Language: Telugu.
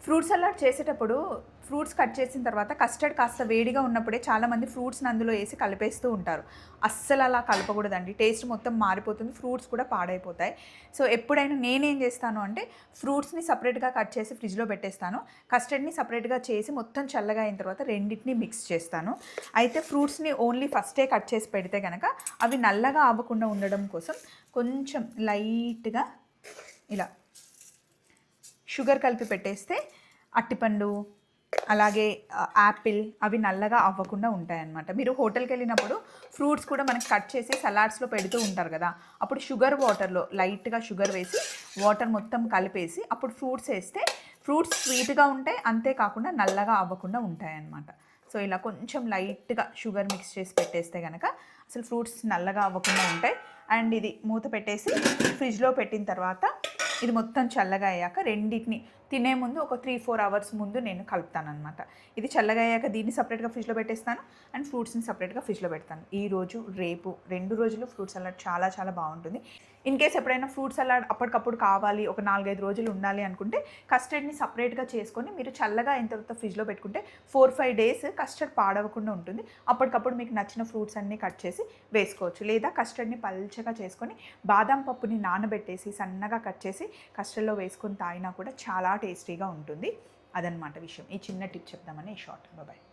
ఫ్రూట్ సలాడ్ చేసేటప్పుడు ఫ్రూట్స్ కట్ చేసిన తర్వాత కస్టర్డ్ కాస్త వేడిగా ఉన్నప్పుడే చాలామంది ఫ్రూట్స్ని అందులో వేసి కలిపేస్తూ ఉంటారు. అస్సలు అలా కలపకూడదండి. టేస్ట్ మొత్తం మారిపోతుంది. ఫ్రూట్స్ కూడా పాడైపోతాయి. సో ఎప్పుడైనా నేనేం చేస్తాను అంటే ఫ్రూట్స్ని సపరేట్గా కట్ చేసి ఫ్రిడ్జ్లో పెట్టేస్తాను. కస్టర్డ్ని సపరేట్గా చేసి మొత్తం చల్లగా అయిన తర్వాత రెండింటిని మిక్స్ చేస్తాను. అయితే ఫ్రూట్స్ని ఓన్లీ ఫస్టే కట్ చేసి పెడితే కనుక అవి నల్లగా అవ్వకుండా ఉండడం కోసం కొంచెం లైట్గా ఇలా షుగర్ కలిపి పెట్టేస్తే అట్టిపండు అలాగే యాపిల్ అవి నల్లగా అవ్వకుండా ఉంటాయన్నమాట. మీరు హోటల్కి వెళ్ళినప్పుడు ఫ్రూట్స్ కూడా మనకి కట్ చేసి సలాడ్స్లో పెడుతూ ఉంటారు కదా, అప్పుడు షుగర్ వాటర్లో లైట్గా షుగర్ వేసి వాటర్ మొత్తం కలిపేసి అప్పుడు ఫ్రూట్స్ వేస్తే ఫ్రూట్స్ స్వీట్గా ఉంటాయి, అంతేకాకుండా నల్లగా అవ్వకుండా ఉంటాయన్నమాట. సో ఇలా కొంచెం లైట్గా షుగర్ మిక్స్ చేసి పెట్టేస్తే కనుక అసలు ఫ్రూట్స్ నల్లగా అవ్వకుండా ఉంటాయి. అండ్ ఇది మూత పెట్టేసి ఫ్రిడ్జ్లో పెట్టిన తర్వాత ఇది మొత్తం చల్లగా అయ్యాక రెండింటిని తినే ముందు ఒక 3-4 అవర్స్ ముందు నేను కలుపుతాను అనమాట. ఇది చల్లగా అయ్యాక దీన్ని సపరేట్గా ఫ్రిడ్జ్లో పెట్టేస్తాను అండ్ ఫ్రూట్స్ని సపరేట్గా ఫ్రిడ్జ్లో పెడతాను. ఈరోజు రేపు 2 రోజులు ఫ్రూట్ సలాడ్ చాలా చాలా బాగుంటుంది. ఇన్ కేస్ ఎప్పుడైనా ఫ్రూట్ సలాడ్ అప్పటికప్పుడు కావాలి, ఒక 4-5 రోజులు ఉండాలి అనుకుంటే కస్టర్డ్ని సపరేట్గా చేసుకొని మీరు చల్లగా అయిన తర్వాత ఫ్రిడ్జ్లో పెట్టుకుంటే 4-5 డేస్ కస్టర్డ్ పాడవకుండా ఉంటుంది. అప్పటికప్పుడు మీకు నచ్చిన ఫ్రూట్స్ అన్నీ కట్ చేసి వేసుకోవచ్చు. లేదా కస్టర్డ్ని పల్చగా చేసుకొని బాదం పప్పుని నానబెట్టేసి సన్నగా కట్ చేసి కస్టర్డ్లో వేసుకొని తాగినా కూడా చాలా టేస్టీగా ఉంటుంది. అదనమాట విషయం. ఈ చిన్న టిప్ చెప్దామని ఈ షార్ట్. బాయ్.